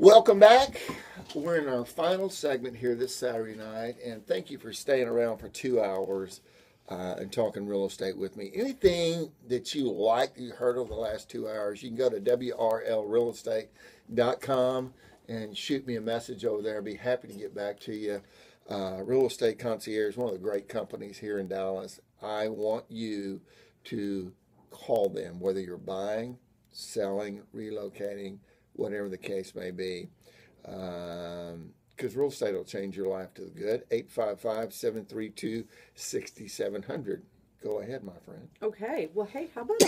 Welcome back. We're in our final segment here this Saturday night, and thank you for staying around for 2 hours and talking real estate with me. Anything that you heard over the last 2 hours, you can go to WRLrealestate.com and shoot me a message over there. I'd be happy to get back to you. Real Estate Concierge, one of the great companies here in Dallas. I want you to call them, whether you're buying, selling, relocating, whatever the case may be. Because real estate will change your life to the good. 855-732-6700. Go ahead, my friend. Okay. Well, hey, how about a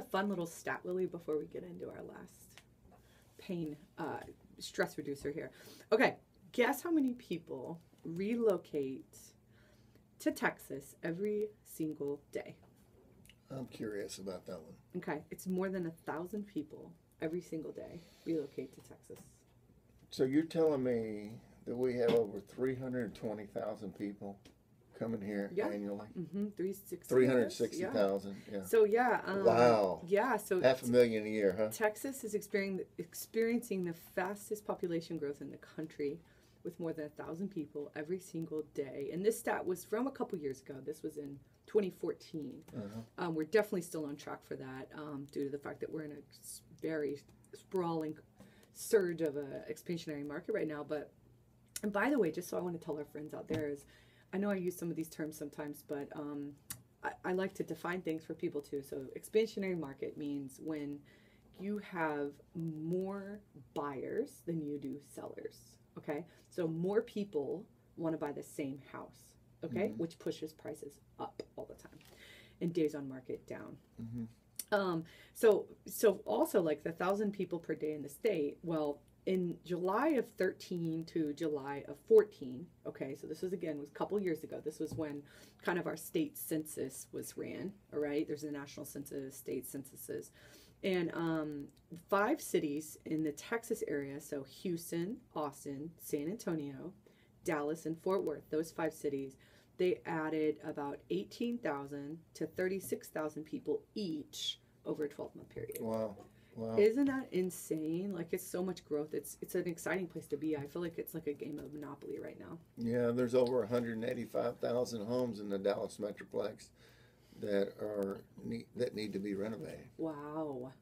fun little stat, Lily, before we get into our last stress reducer here. Okay. Guess how many people relocate to Texas every single day? I'm curious about that one. Okay. It's more than 1,000 people every single day relocate to Texas. So you're telling me that we have over 320,000 people coming here annually? Mm-hmm. 360,000. Yeah. So yeah. Wow. Yeah. So 500,000 a year, huh? Texas is experiencing the fastest population growth in the country, with more than 1,000 people every single day. And this stat was from a couple years ago. This was in 2014. We're definitely still on track for that due to the fact that we're in a very sprawling surge of a expansionary market right now. And by the way, just so I want to tell our friends out there is, I know I use some of these terms sometimes, but I like to define things for people too. So expansionary market means when you have more buyers than you do sellers. Okay, so more people want to buy the same house, okay, which pushes prices up all the time, and days on market down. So also like the 1,000 people per day in the state. Well, in July of 13 to July of 14, okay, so this was a couple years ago. This was when kind of our state census was ran. All right, there's a national census, state censuses. And 5 cities in the Texas area, so Houston, Austin, San Antonio, Dallas, and Fort Worth, those 5 cities, they added about 18,000 to 36,000 people each over a 12-month period. Wow. Isn't that insane? Like, it's so much growth. It's an exciting place to be. I feel like it's like a game of Monopoly right now. Yeah, there's over 185,000 homes in the Dallas Metroplex that need to be renovated. Wow,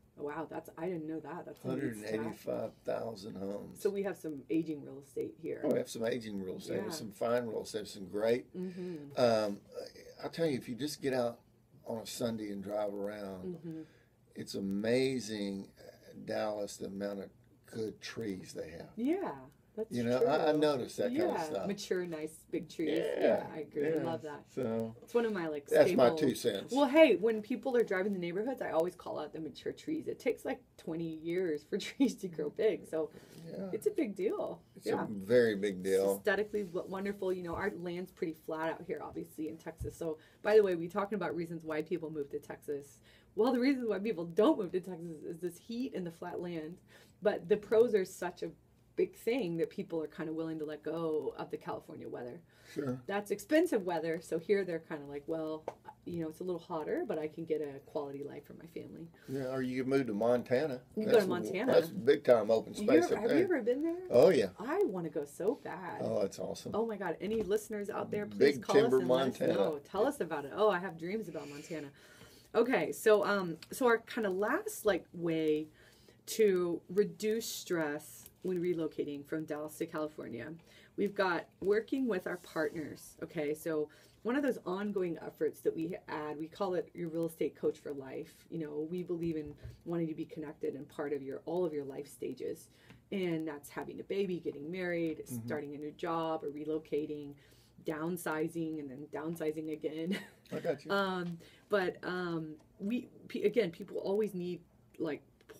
I didn't know that. That's 185,000 homes. So we have some aging real estate here. Oh, we have some aging real estate, some fine real estate, some great. I'll tell you, if you just get out on a Sunday and drive around, it's amazing, Dallas, the amount of good trees they have. Yeah. That's true. I noticed that kind of stuff. Mature, nice, big trees. Yeah, I agree. I love that. So it's one of my that's my 2 cents. Well, hey, when people are driving the neighborhoods, I always call out the mature trees. It takes like 20 years for trees to grow big, so it's a big deal. It's a very big deal. It's aesthetically wonderful. Our land's pretty flat out here, obviously, in Texas. So, by the way, we talking about reasons why people move to Texas. Well, the reasons why people don't move to Texas is this heat and the flat land. But the pros are such a big thing that people are kind of willing to let go of the California weather. Sure. That's expensive weather, so here they're kind of like, well, it's a little hotter, but I can get a quality life for my family. Yeah, or you can move to Montana. You go to Montana. That's big time open space up there. Have you ever been there? Oh, yeah. I want to go so bad. Oh, that's awesome. Oh, my God. Any listeners out there, please call us and let us know. Tell us about it. Oh, I have dreams about Montana. Okay, so our kind of last way to reduce stress when relocating from Dallas to California, we've got working with our partners. Okay, so one of those ongoing efforts that we add, we call it your real estate coach for life. We believe in wanting to be connected and part of all of your life stages, and that's having a baby, getting married, starting a new job, or relocating, downsizing, and then downsizing again. I got you. People always need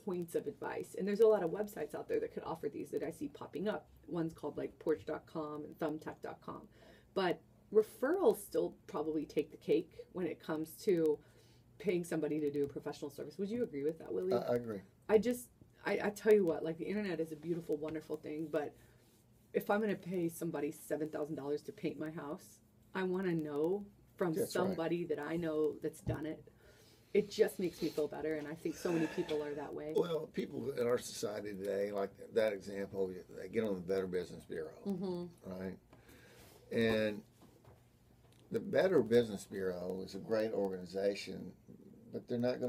points of advice, and there's a lot of websites out there that could offer these that I see popping up. One's called porch.com and thumbtack.com, but referrals still probably take the cake when it comes to paying somebody to do a professional service. Would you agree with that, Willie? I agree. I tell you what, the internet is a beautiful, wonderful thing, but if I'm going to pay somebody $7,000 to paint my house, I want to know from somebody that I know that's done it. it just makes me feel better, and I think so many people are that way. Well, people in our society today, like that example, they get on the Better Business Bureau, right? And the Better Business Bureau is a great organization, but they're not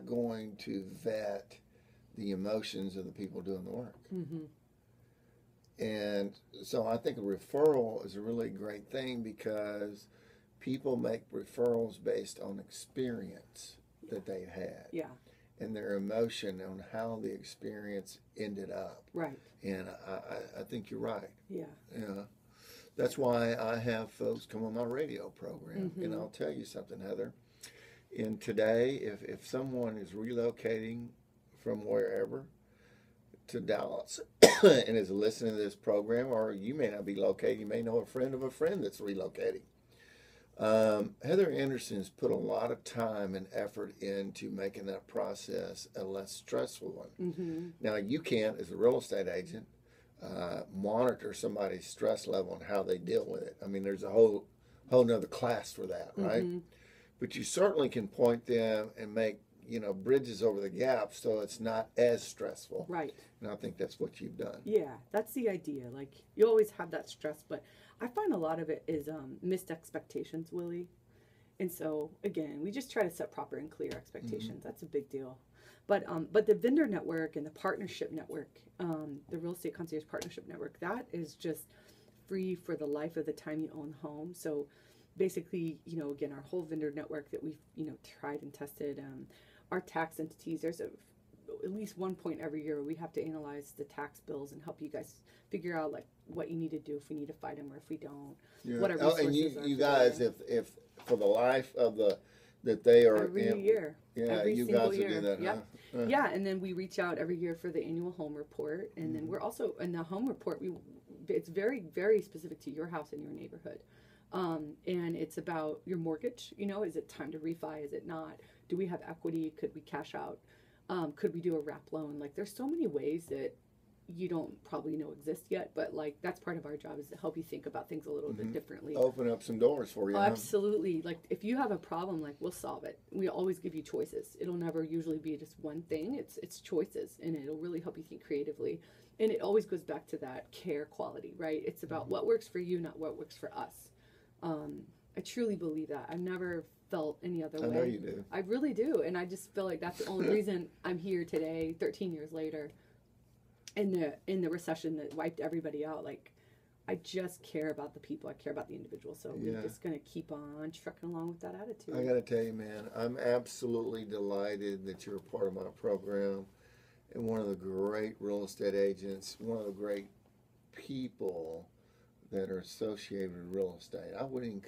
going to vet the emotions of the people doing the work. And so I think a referral is a really great thing because people make referrals based on experience that they had. Yeah. And their emotion on how the experience ended up. Right. And I think you're right. Yeah. Yeah. That's why I have folks come on my radio program. And I'll tell you something, Heather. And today, if someone is relocating from wherever to Dallas and is listening to this program, or you may not be located, you may know a friend of a friend that's relocating. Heather Anderson's put a lot of time and effort into making that process a less stressful one. Now, you can't, as a real estate agent, monitor somebody's stress level and how they deal with it. I mean, there's a whole nother class for that, right? But you certainly can point them and make, bridges over the gap so it's not as stressful. Right. And I think that's what you've done. Yeah, that's the idea. Like, you always have that stress, but I find a lot of it is missed expectations, Willie. And so, again, we just try to set proper and clear expectations. That's a big deal. But the vendor network and the partnership network, the Real Estate Concierge Partnership Network, that is just free for the life of the time you own the home. So basically, again, our whole vendor network that we've, tried and tested, our tax entities, there's at least one point every year where we have to analyze the tax bills and help you guys figure out like what you need to do, if we need to fight them or if we don't. Yeah. What our resources and are you for guys, them. if for the life of that they are Every year. Yeah, every you single guys year. will do that, Yep. huh? Yeah, and then we reach out every year for the annual home report, and then we're also in the home report. It's very, very specific to your house and your neighborhood, and it's about your mortgage. Is it time to refi? Is it not? Do we have equity? Could we cash out? Could we do a wrap loan? Like, there's so many ways that you don't probably know exist yet, but like that's part of our job, is to help you think about things a little bit differently. Open up some doors for you. Oh, absolutely. Like, if you have a problem, like, we'll solve it. We always give you choices. It'll never usually be just one thing. It's choices, and it'll really help you think creatively. And it always goes back to that care quality, right? It's about what works for you, not what works for us. I truly believe that. I've never felt any other way. I know you do. I really do, and I just feel like that's the only reason I'm here today, 13 years later, in the recession that wiped everybody out. Like, I just care about the people. I care about the individual. So we're just going to keep on trucking along with that attitude. I got to tell you, man, I'm absolutely delighted that you're a part of my program, and one of the great real estate agents, one of the great people that are associated with real estate. I wouldn't.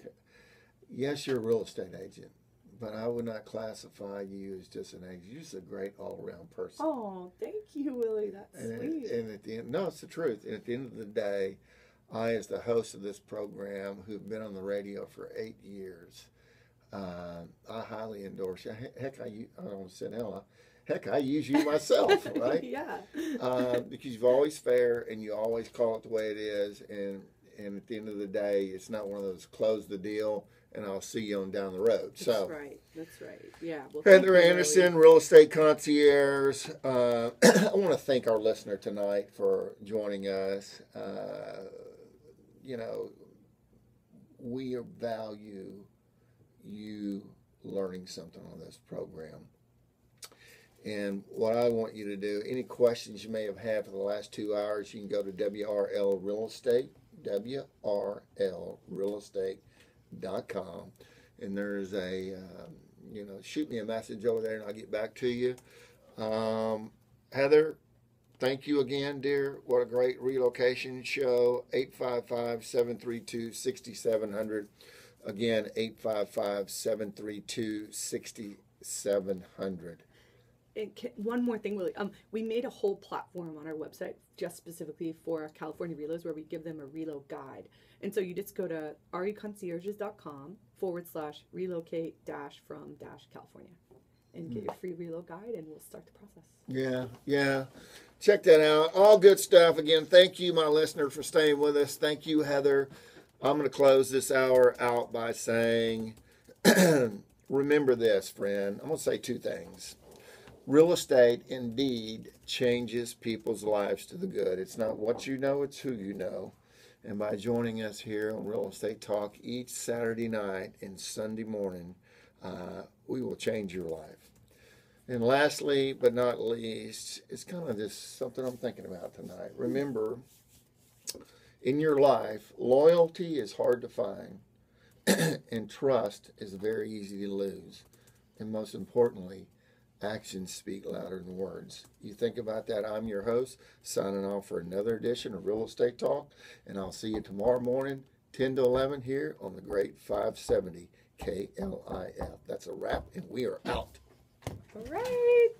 Yes, you're a real estate agent, but I would not classify you as just an agent. You're just a great all-around person. Oh, thank you, Willie. That's sweet. And at the end, no, it's the truth. And at the end of the day, I, as the host of this program, who've been on the radio for 8 years, I highly endorse you. Heck, I don't say hell. Heck, I use you myself, right? Yeah. Because you're always fair and you always call it the way it is. And at the end of the day, it's not one of those close the deal and I'll see you on down the road. That's right. That's right. Yeah. Well, Heather Anderson, Real Estate Concierge. I want to thank our listener tonight for joining us. We value you learning something on this program. And what I want you to do, any questions you may have had for the last 2 hours, you can go to WRL Real Estate, WRLrealestate.com. And there's a, shoot me a message over there and I'll get back to you. Heather, thank you again, dear. What a great relocation show. 855-732-6700. Again, 855-732-6700. And one more thing, Willie. We made a whole platform on our website just specifically for California relos, where we give them a reload guide. And so you just go to reconcierges.com/relocate-from-California and get your free reload guide, and we'll start the process. Yeah. Check that out. All good stuff. Again, thank you, my listener, for staying with us. Thank you, Heather. I'm going to close this hour out by saying remember this, friend. I'm going to say two things. Real estate indeed changes people's lives to the good. It's not what you know, it's who you know. And by joining us here on Real Estate Talk each Saturday night and Sunday morning, we will change your life. And lastly, but not least, it's kind of just something I'm thinking about tonight. Remember, in your life, loyalty is hard to find, and trust is very easy to lose. And most importantly, actions speak louder than words. You think about that. I'm your host, signing off for another edition of Real Estate Talk, and I'll see you tomorrow morning, 10 to 11 here on the great 570 KLIF. That's a wrap, and we are out. All right.